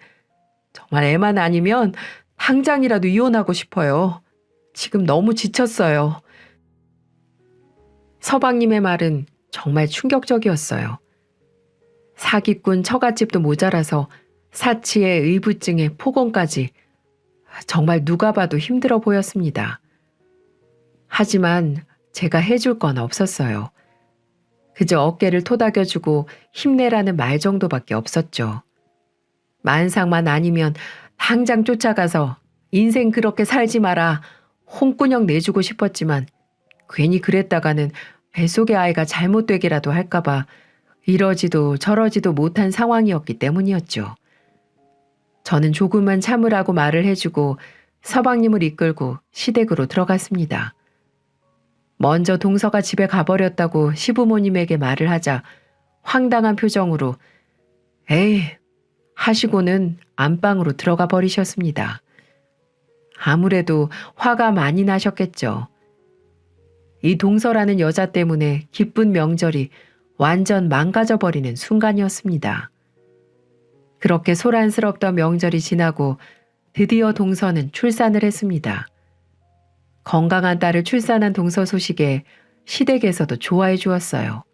정말 애만 아니면 당장이라도 이혼하고 싶어요. 지금 너무 지쳤어요. 서방님의 말은 정말 충격적이었어요. 사기꾼 처갓집도 모자라서 사치에 의부증에 폭언까지 정말 누가 봐도 힘들어 보였습니다. 하지만 제가 해줄 건 없었어요. 그저 어깨를 토닥여주고 힘내라는 말 정도밖에 없었죠. 만삭만 아니면 당장 쫓아가서 인생 그렇게 살지 마라 홍군형 내주고 싶었지만 괜히 그랬다가는 뱃속의 아이가 잘못되기라도 할까봐 이러지도 저러지도 못한 상황이었기 때문이었죠. 저는 조금만 참으라고 말을 해주고 서방님을 이끌고 시댁으로 들어갔습니다. 먼저 동서가 집에 가버렸다고 시부모님에게 말을 하자 황당한 표정으로 에이 하시고는 안방으로 들어가 버리셨습니다. 아무래도 화가 많이 나셨겠죠. 이 동서라는 여자 때문에 기쁜 명절이 완전 망가져 버리는 순간이었습니다. 그렇게 소란스럽던 명절이 지나고 드디어 동서는 출산을 했습니다. 건강한 딸을 출산한 동서 소식에 시댁에서도 좋아해 주었어요.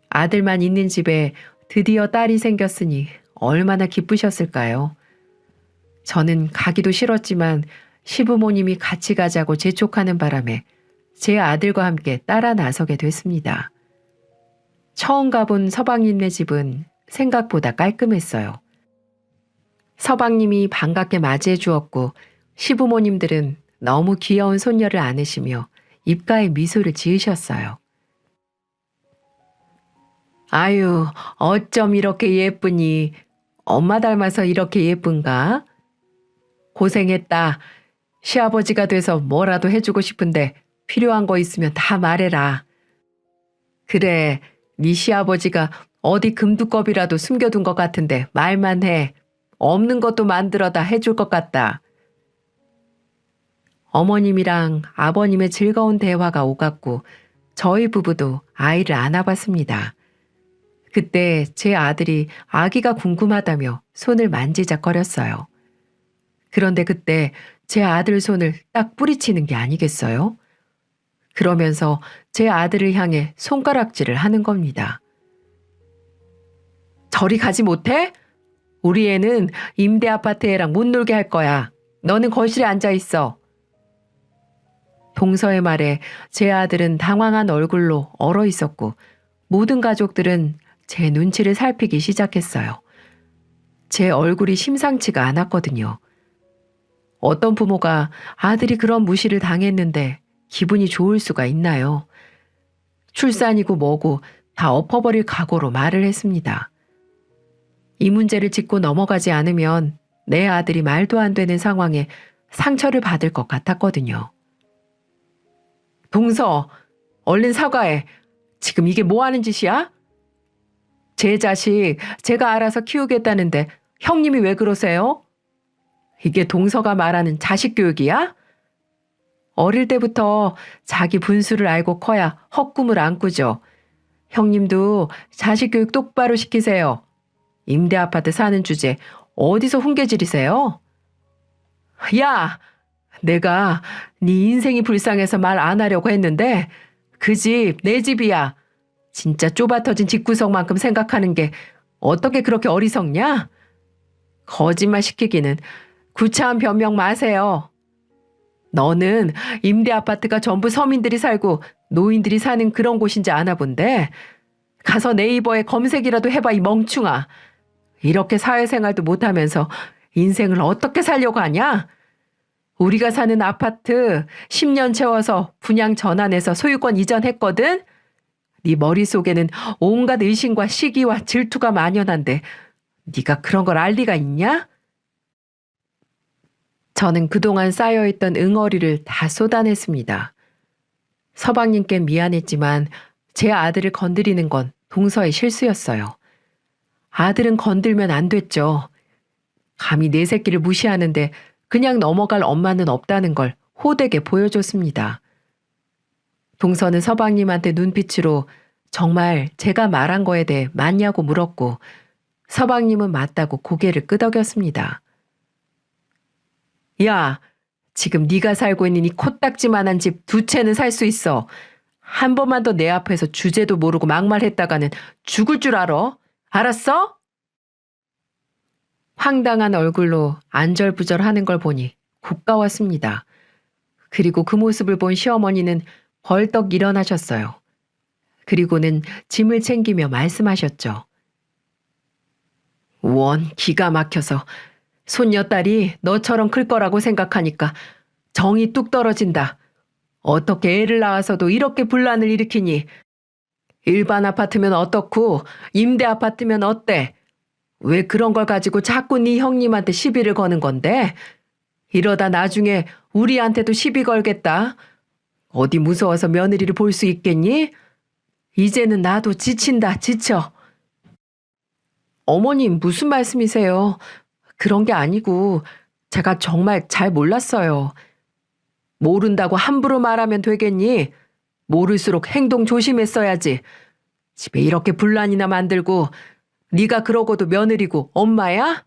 아들만 있는 집에 드디어 딸이 생겼으니 얼마나 기쁘셨을까요? 저는 가기도 싫었지만 시부모님이 같이 가자고 재촉하는 바람에 제 아들과 함께 따라 나서게 됐습니다. 처음 가본 서방님네 집은 생각보다 깔끔했어요. 서방님이 반갑게 맞이해 주었고 시부모님들은 너무 귀여운 손녀를 안으시며 입가에 미소를 지으셨어요. 아유, 어쩜 이렇게 예쁘니? 엄마 닮아서 이렇게 예쁜가? 고생했다. 시아버지가 돼서 뭐라도 해주고 싶은데 필요한 거 있으면 다 말해라. 그래, 네 시아버지가 어디 금두껍이라도 숨겨둔 것 같은데 말만 해. 없는 것도 만들어다 해줄 것 같다. 어머님이랑 아버님의 즐거운 대화가 오갔고 저희 부부도 아이를 안아봤습니다. 그때 제 아들이 아기가 궁금하다며 손을 만지작거렸어요. 그런데 그때 제 아들 손을 딱 뿌리치는 게 아니겠어요? 그러면서 제 아들을 향해 손가락질을 하는 겁니다. 저리 가지 못해? 우리 애는 임대 아파트 애랑 못 놀게 할 거야. 너는 거실에 앉아 있어. 동서의 말에 제 아들은 당황한 얼굴로 얼어 있었고 모든 가족들은 제 눈치를 살피기 시작했어요. 제 얼굴이 심상치가 않았거든요. 어떤 부모가 아들이 그런 무시를 당했는데 기분이 좋을 수가 있나요? 출산이고 뭐고 다 엎어버릴 각오로 말을 했습니다. 이 문제를 짚고 넘어가지 않으면 내 아들이 말도 안 되는 상황에 상처를 받을 것 같았거든요. 동서, 얼른 사과해. 지금 이게 뭐 하는 짓이야? 제 자식 제가 알아서 키우겠다는데 형님이 왜 그러세요? 이게 동서가 말하는 자식 교육이야? 어릴 때부터 자기 분수를 알고 커야 헛꿈을 안 꾸죠. 형님도 자식 교육 똑바로 시키세요. 임대 아파트 사는 주제 어디서 훈계질이세요? 야! 내가 네 인생이 불쌍해서 말 안 하려고 했는데 그 집 내 집이야. 진짜 좁아터진 집구석만큼 생각하는 게 어떻게 그렇게 어리석냐? 거짓말 시키기는 구차한 변명 마세요. 너는 임대 아파트가 전부 서민들이 살고 노인들이 사는 그런 곳인지 아나 본데 가서 네이버에 검색이라도 해봐 이 멍충아. 이렇게 사회생활도 못하면서 인생을 어떻게 살려고 하냐? 우리가 사는 아파트 10년 채워서 분양 전환해서 소유권 이전했거든? 네 머릿속에는 온갖 의심과 시기와 질투가 만연한데 네가 그런 걸 알 리가 있냐? 저는 그동안 쌓여있던 응어리를 다 쏟아냈습니다. 서방님께 미안했지만 제 아들을 건드리는 건 동서의 실수였어요. 아들은 건들면 안 됐죠. 감히 내 새끼를 무시하는데 그냥 넘어갈 엄마는 없다는 걸 호되게 보여줬습니다. 동서는 서방님한테 눈빛으로 정말 제가 말한 거에 대해 맞냐고 물었고 서방님은 맞다고 고개를 끄덕였습니다. 야, 지금 네가 살고 있는 이 코딱지만한 집 두 채는 살 수 있어. 한 번만 더 내 앞에서 주제도 모르고 막말했다가는 죽을 줄 알아. 알았어? 황당한 얼굴로 안절부절하는 걸 보니 고가웠습니다. 그리고 그 모습을 본 시어머니는 벌떡 일어나셨어요. 그리고는 짐을 챙기며 말씀하셨죠. 원 기가 막혀서 손녀딸이 너처럼 클 거라고 생각하니까 정이 뚝 떨어진다. 어떻게 애를 낳아서도 이렇게 분란을 일으키니? 일반 아파트면 어떻고 임대 아파트면 어때? 왜 그런 걸 가지고 자꾸 네 형님한테 시비를 거는 건데? 이러다 나중에 우리한테도 시비 걸겠다. 어디 무서워서 며느리를 볼 수 있겠니? 이제는 나도 지친다, 지쳐. 어머님, 무슨 말씀이세요? 그런 게 아니고 제가 정말 잘 몰랐어요. 모른다고 함부로 말하면 되겠니? 모를수록 행동 조심했어야지. 집에 이렇게 분란이나 만들고 네가 그러고도 며느리고 엄마야?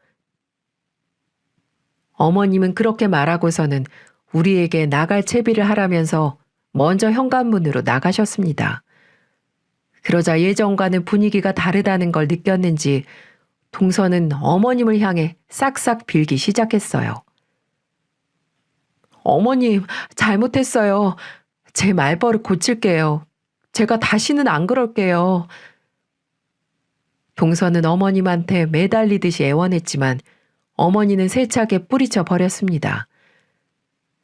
어머님은 그렇게 말하고서는 우리에게 나갈 채비를 하라면서 먼저 현관문으로 나가셨습니다. 그러자 예전과는 분위기가 다르다는 걸 느꼈는지 동서는 어머님을 향해 싹싹 빌기 시작했어요. 어머님, 잘못했어요. 제 말버릇 고칠게요. 제가 다시는 안 그럴게요. 동서는 어머님한테 매달리듯이 애원했지만 어머니는 세차게 뿌리쳐 버렸습니다.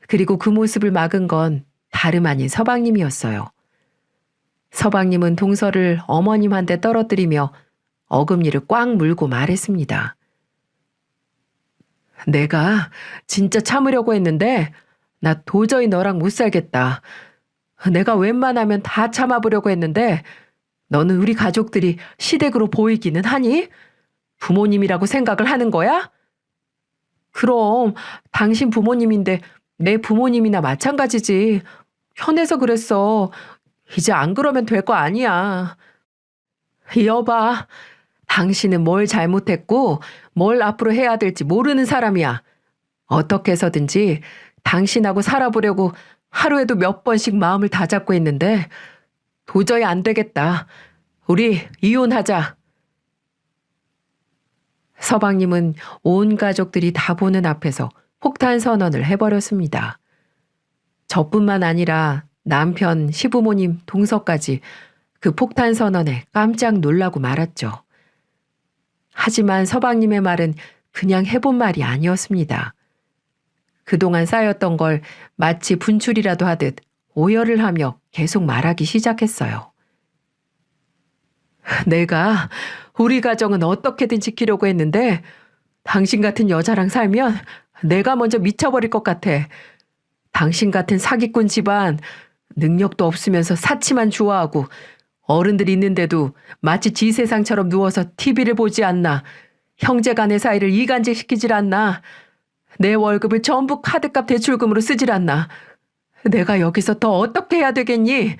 그리고 그 모습을 막은 건 다름 아닌 서방님이었어요. 서방님은 동서를 어머님한테 떨어뜨리며 어금니를 꽉 물고 말했습니다. 내가 진짜 참으려고 했는데 나 도저히 너랑 못 살겠다. 내가 웬만하면 다 참아보려고 했는데 너는 우리 가족들이 시댁으로 보이기는 하니? 부모님이라고 생각을 하는 거야? 그럼 당신 부모님인데 내 부모님이나 마찬가지지. 편해서 그랬어. 이제 안 그러면 될 거 아니야. 여봐, 당신은 뭘 잘못했고 뭘 앞으로 해야 될지 모르는 사람이야. 어떻게 해서든지 당신하고 살아보려고 하루에도 몇 번씩 마음을 다잡고 있는데 도저히 안 되겠다. 우리 이혼하자. 서방님은 온 가족들이 다 보는 앞에서 폭탄 선언을 해버렸습니다. 저뿐만 아니라 남편, 시부모님, 동서까지 그 폭탄 선언에 깜짝 놀라고 말았죠. 하지만 서방님의 말은 그냥 해본 말이 아니었습니다. 그동안 쌓였던 걸 마치 분출이라도 하듯 오열을 하며 계속 말하기 시작했어요. 내가 우리 가정은 어떻게든 지키려고 했는데 당신 같은 여자랑 살면 내가 먼저 미쳐버릴 것 같아. 당신 같은 사기꾼 집안, 능력도 없으면서 사치만 좋아하고 어른들이 있는데도 마치 지 세상처럼 누워서 TV를 보지 않나. 형제간의 사이를 이간질시키질 않나. 내 월급을 전부 카드값 대출금으로 쓰질 않나. 내가 여기서 더 어떻게 해야 되겠니?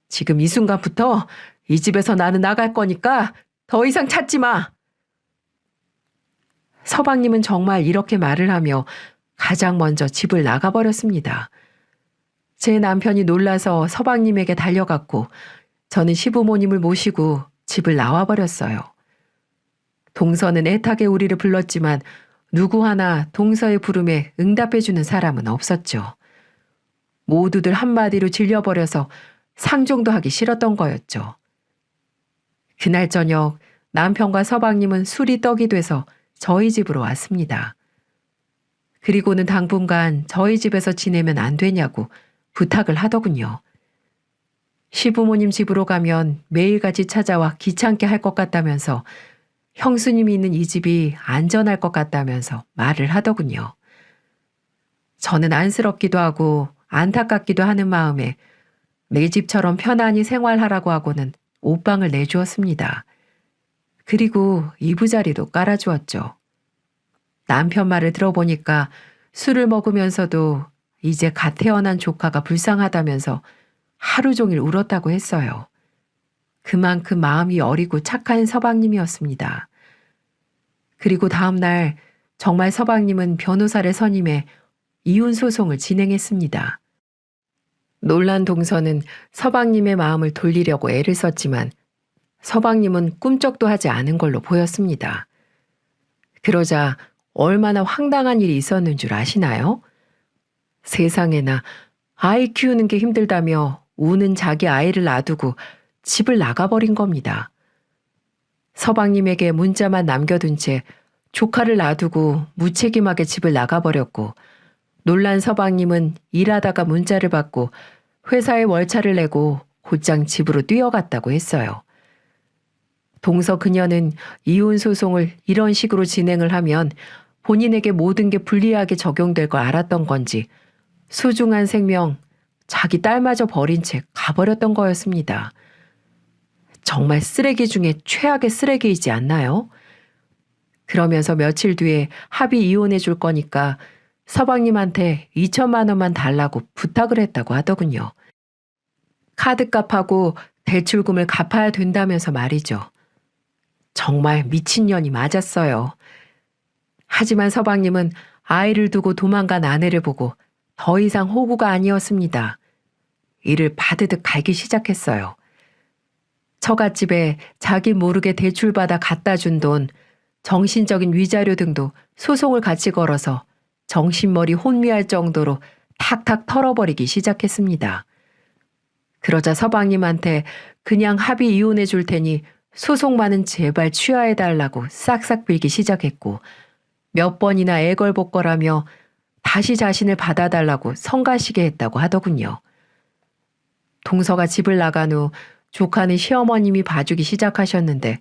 지금 이 순간부터 이 집에서 나는 나갈 거니까 더 이상 찾지 마. 서방님은 정말 이렇게 말을 하며 가장 먼저 집을 나가버렸습니다. 제 남편이 놀라서 서방님에게 달려갔고 저는 시부모님을 모시고 집을 나와버렸어요. 동서는 애타게 우리를 불렀지만 누구 하나 동서의 부름에 응답해주는 사람은 없었죠. 모두들 한마디로 질려버려서 상종도 하기 싫었던 거였죠. 그날 저녁 남편과 서방님은 술이 떡이 돼서 저희 집으로 왔습니다. 그리고는 당분간 저희 집에서 지내면 안 되냐고 부탁을 하더군요. 시부모님 집으로 가면 매일같이 찾아와 귀찮게 할 것 같다면서 형수님이 있는 이 집이 안전할 것 같다면서 말을 하더군요. 저는 안쓰럽기도 하고 안타깝기도 하는 마음에 내 집처럼 편안히 생활하라고 하고는 옷방을 내주었습니다. 그리고 이부자리도 깔아주었죠. 남편 말을 들어보니까 술을 먹으면서도 이제 갓 태어난 조카가 불쌍하다면서 하루 종일 울었다고 했어요. 그만큼 마음이 어리고 착한 서방님이었습니다. 그리고 다음 날 정말 서방님은 변호사를 선임해 이혼 소송을 진행했습니다. 놀란 동서는 서방님의 마음을 돌리려고 애를 썼지만 서방님은 꿈쩍도 하지 않은 걸로 보였습니다. 그러자 얼마나 황당한 일이 있었는 줄 아시나요? 세상에나 아이 키우는 게 힘들다며 우는 자기 아이를 놔두고 집을 나가버린 겁니다. 서방님에게 문자만 남겨둔 채 조카를 놔두고 무책임하게 집을 나가버렸고 놀란 서방님은 일하다가 문자를 받고 회사에 월차를 내고 곧장 집으로 뛰어갔다고 했어요. 동서 그녀는 이혼 소송을 이런 식으로 진행을 하면 본인에게 모든 게 불리하게 적용될 걸 알았던 건지 소중한 생명, 자기 딸마저 버린 채 가버렸던 거였습니다. 정말 쓰레기 중에 최악의 쓰레기이지 않나요? 그러면서 며칠 뒤에 합의 이혼해 줄 거니까 서방님한테 2천만 원만 달라고 부탁을 했다고 하더군요. 카드값하고 대출금을 갚아야 된다면서 말이죠. 정말 미친년이 맞았어요. 하지만 서방님은 아이를 두고 도망간 아내를 보고 더 이상 호구가 아니었습니다. 이를 바드득 갈기 시작했어요. 처갓집에 자기 모르게 대출받아 갖다 준 돈, 정신적인 위자료 등도 소송을 같이 걸어서 정신머리 혼미할 정도로 탁탁 털어버리기 시작했습니다. 그러자 서방님한테 그냥 합의 이혼해 줄 테니 소송만은 제발 취하해달라고 싹싹 빌기 시작했고 몇 번이나 애걸복걸하며 다시 자신을 받아달라고 성가시게 했다고 하더군요. 동서가 집을 나간 후 조카는 시어머님이 봐주기 시작하셨는데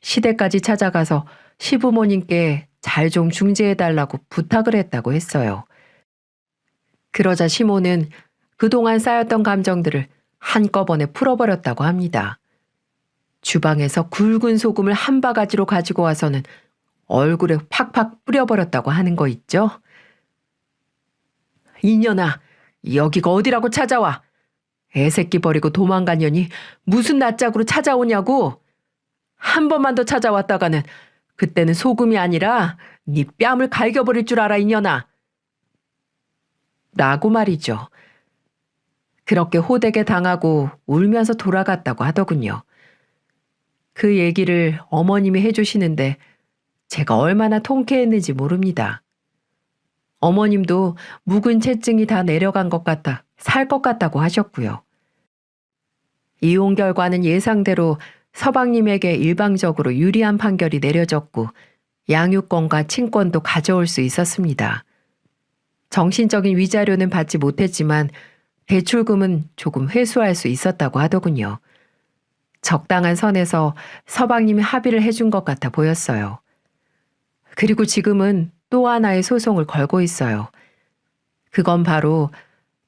시댁까지 찾아가서 시부모님께 잘 좀 중재해달라고 부탁을 했다고 했어요. 그러자 시모는 그동안 쌓였던 감정들을 한꺼번에 풀어버렸다고 합니다. 주방에서 굵은 소금을 한 바가지로 가지고 와서는 얼굴에 팍팍 뿌려버렸다고 하는 거 있죠? 이년아, 여기가 어디라고 찾아와? 애새끼 버리고 도망간 년이 무슨 낯짝으로 찾아오냐고? 한 번만 더 찾아왔다가는 그때는 소금이 아니라 네 뺨을 갈겨버릴 줄 알아, 이년아. 라고 말이죠. 그렇게 호되게 당하고 울면서 돌아갔다고 하더군요. 그 얘기를 어머님이 해주시는데 제가 얼마나 통쾌했는지 모릅니다. 어머님도 묵은 채증이 다 내려간 것 같아 살 것 같다고 하셨고요. 이혼 결과는 예상대로 서방님에게 일방적으로 유리한 판결이 내려졌고 양육권과 친권도 가져올 수 있었습니다. 정신적인 위자료는 받지 못했지만 대출금은 조금 회수할 수 있었다고 하더군요. 적당한 선에서 서방님이 합의를 해준 것 같아 보였어요. 그리고 지금은 또 하나의 소송을 걸고 있어요. 그건 바로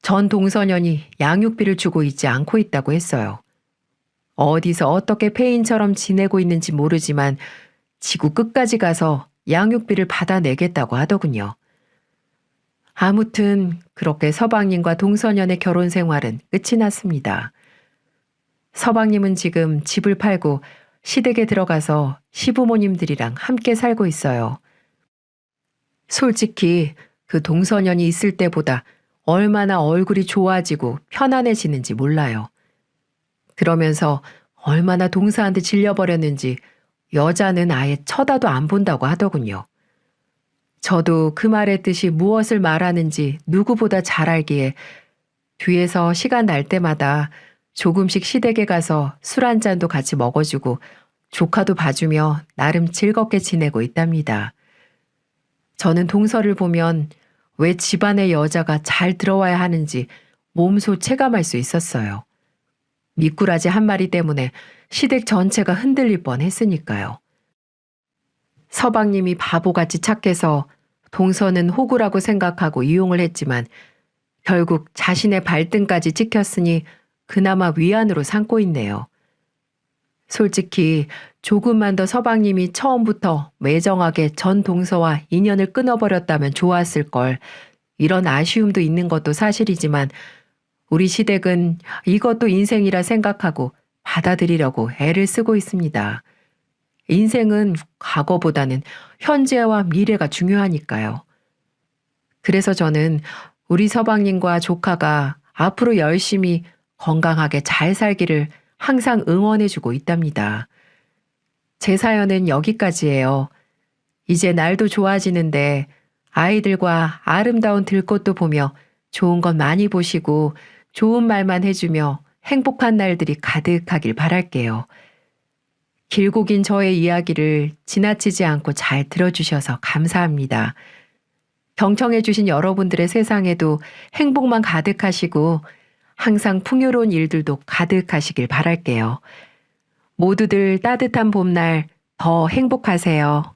전 동서년이 양육비를 주고 있지 않고 있다고 했어요. 어디서 어떻게 폐인처럼 지내고 있는지 모르지만 지구 끝까지 가서 양육비를 받아내겠다고 하더군요. 아무튼 그렇게 서방님과 동서년의 결혼 생활은 끝이 났습니다. 서방님은 지금 집을 팔고 시댁에 들어가서 시부모님들이랑 함께 살고 있어요. 솔직히 그 동서년이 있을 때보다 얼마나 얼굴이 좋아지고 편안해지는지 몰라요. 그러면서 얼마나 동서한테 질려버렸는지 여자는 아예 쳐다도 안 본다고 하더군요. 저도 그 말의 뜻이 무엇을 말하는지 누구보다 잘 알기에 뒤에서 시간 날 때마다 조금씩 시댁에 가서 술 한 잔도 같이 먹어주고 조카도 봐주며 나름 즐겁게 지내고 있답니다. 저는 동서를 보면 왜 집안의 여자가 잘 들어와야 하는지 몸소 체감할 수 있었어요. 미꾸라지 한 마리 때문에 시댁 전체가 흔들릴 뻔했으니까요. 서방님이 바보같이 착해서 동서는 호구라고 생각하고 이용을 했지만 결국 자신의 발등까지 찍혔으니 그나마 위안으로 삼고 있네요. 솔직히 조금만 더 서방님이 처음부터 매정하게 전 동서와 인연을 끊어버렸다면 좋았을 걸, 이런 아쉬움도 있는 것도 사실이지만 우리 시댁은 이것도 인생이라 생각하고 받아들이려고 애를 쓰고 있습니다. 인생은 과거보다는 현재와 미래가 중요하니까요. 그래서 저는 우리 서방님과 조카가 앞으로 열심히 건강하게 잘 살기를 항상 응원해주고 있답니다. 제 사연은 여기까지예요. 이제 날도 좋아지는데 아이들과 아름다운 들꽃도 보며 좋은 것 많이 보시고 좋은 말만 해주며 행복한 날들이 가득하길 바랄게요. 길고 긴 저의 이야기를 지나치지 않고 잘 들어주셔서 감사합니다. 경청해주신 여러분들의 세상에도 행복만 가득하시고 항상 풍요로운 일들도 가득하시길 바랄게요. 모두들 따뜻한 봄날 더 행복하세요.